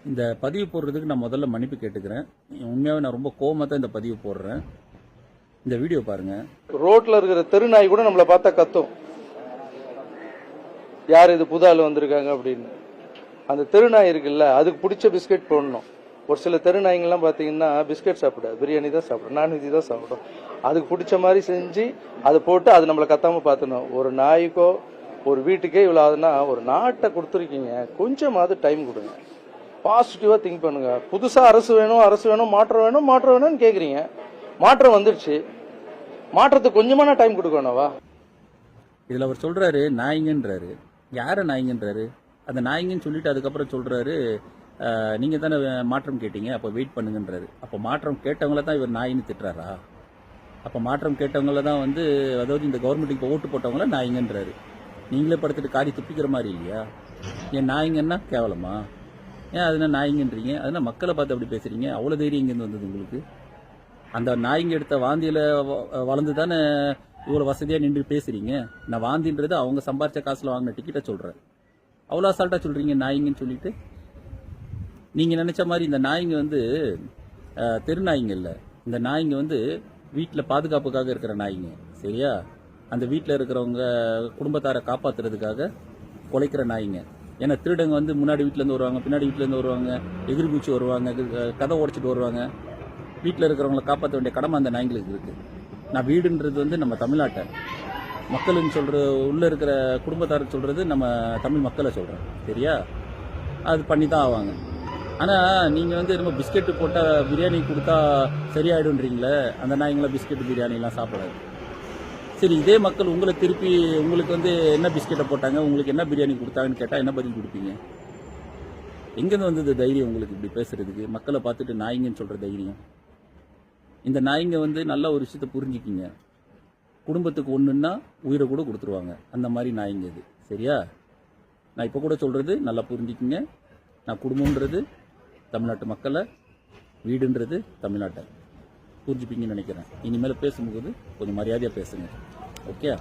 இந்த பதிவு போடுறதுக்கு நான் முதல்ல மன்னிப்பு கேட்டுக்கிறேன். உண்மையாகவே நான் ரொம்ப கோவமாக தான் இந்த பதிவு போடுறேன். இந்த வீடியோ பாருங்க. ரோட்ல இருக்கிற தெருநாய் கூட நம்மளை பார்த்தா கத்தும், யார் இது புது ஆள் வந்திருக்காங்க அப்படின்னு. அந்த தெருநாய் இருக்குல்ல, அதுக்கு பிடிச்ச பிஸ்கெட் போடணும். ஒரு சில தெருநாய்ங்கெல்லாம் பார்த்தீங்கன்னா பிஸ்கெட் சாப்பிடாது, பிரியாணி தான் சாப்பிடும், நான்வெஜ் தான் சாப்பிடும். அதுக்கு பிடிச்ச மாதிரி செஞ்சு அதை போட்டு அது நம்மளை கத்தாம பார்த்துணும். ஒரு நாய்க்கோ ஒரு வீட்டுக்கே இவ்வளோ ஆகுதுன்னா ஒரு நாட்டை கொடுத்துருக்கீங்க, கொஞ்சமாவது டைம் கொடுங்க, பாசிட்டிவா திங்க் பண்ணுங்க. புதுசா அரசு வேணும், அரசு வேணும், மாற்றம் வேணும், மாற்றம் வேணும்னு கேக்குறீங்க. மாற்றம் வந்துடுச்சு, மாற்றத்துக்கு கொஞ்சமான டைம் கொடுக்கணும்வா? இதுல அவர் சொல்றாரு நாய்ங்கன்றாரு. யார நாய்ங்கன்றாரு? அந்த நாய்ங்கன்னு சொல்லிட்டு அதுக்கப்புறம் சொல்றாரு நீங்க தானே மாற்றம் கேட்டீங்க, அப்ப வெயிட் பண்ணுங்கன்றாரு. அப்ப மாற்றம் கேட்டவங்கள தான் இவர் நாயின்னு திட்டுறாரா? அப்ப மாற்றம் கேட்டவங்கள தான் அதாவது இந்த கவர்மெண்ட்டுக்கு ஓட்டு போட்டவங்கள நாய்ங்கன்றாரு. நீங்களே படுத்துட்டு காரி துப்பிக்கிற மாதிரி இல்லையா? ஏன் நாய்ங்கன்னா கேவலமா? ஏன் அதனால் நாய்ங்கன்றீங்க? அதனால் மக்களை பார்த்து அப்படி பேசுறீங்க? அவ்வளோ தைரியம் இங்கேருந்து வந்தது உங்களுக்கு? அந்த நாய்ங்க எடுத்த வாந்தியில் வளர்ந்து தானே இவ்வளோ வசதியாக நின்று பேசுறீங்க. நான் வாந்தின்றது அவங்க சம்பாரிச்ச காசில் வாங்கின டிக்கெட்டை சொல்கிறேன். அவ்வளோ அசால்ட்டாக சொல்கிறீங்க நாய்ங்கன்னு சொல்லிட்டு. நீங்கள் நினச்ச மாதிரி இந்த நாய்ங்க தெரு நாய்ங்க இல்லை. இந்த நாய்ங்க வீட்டில் பாதுகாப்புக்காக இருக்கிற நாய்ங்க, சரியா? அந்த வீட்டில் இருக்கிறவங்க குடும்பத்தாரை காப்பாற்றுறதுக்காக குலைக்கிற நாய்ங்க. ஏன்னா திருடங்க முன்னாடி வீட்டிலேருந்து வருவாங்க, பின்னாடி வீட்டிலேருந்து வருவாங்க, எதிரி பூச்சி வருவாங்க, கதை உடைச்சிட்டு வருவாங்க. வீட்டில் இருக்கிறவங்களை காப்பாற்ற வேண்டிய கடமை அந்த நாய்களுக்கு இருக்குது. நான் வீடுன்றது நம்ம தமிழ்நாட்டை மக்களுன்னு சொல்கிற உள்ளே இருக்கிற குடும்பத்தாருக்கு சொல்கிறது நம்ம தமிழ் மக்களை சொல்கிறேன், சரியா? அது பண்ணி தான் ஆவாங்க. ஆனால் நீங்கள் நம்ம பிஸ்கெட்டு போட்டால் பிரியாணி கொடுத்தா சரியாயிடுன்றீங்களே, அந்த நாய்ங்கள பிஸ்கெட்டு பிரியாணிலாம் சாப்பிடாது. சரி, இதே மக்கள் உங்களை திருப்பி உங்களுக்கு என்ன பிஸ்கெட்டை போட்டாங்க, உங்களுக்கு என்ன பிரியாணி கொடுத்தாங்கன்னு கேட்டால் என்ன பதில் கொடுப்பீங்க? எங்கேருந்து வந்தது தைரியம் உங்களுக்கு இப்படி பேசுறதுக்கு? மக்களை பார்த்துட்டு நாய்ங்கன்னு சொல்கிற தைரியம்? இந்த நாய்ங்க நல்ல ஒரு விஷயத்தை புரிஞ்சுக்கிங்க. குடும்பத்துக்கு ஒன்றுன்னா உயிரை கூட கொடுத்துருவாங்க, அந்த மாதிரி நாய்ங்க இது, சரியா? நான் இப்போ கூட சொல்கிறது நல்லா புரிஞ்சுக்கிங்க. நான் குடும்பம்ன்றது தமிழ்நாட்டு மக்களை, வீடுன்றது தமிழ்நாட்டை. புரிஞ்சுப்பீங்கன்னு நினைக்கிறேன். இனிமேல் பேசும்போது கொஞ்சம் மரியாதையாக பேசுங்க, ஓகே?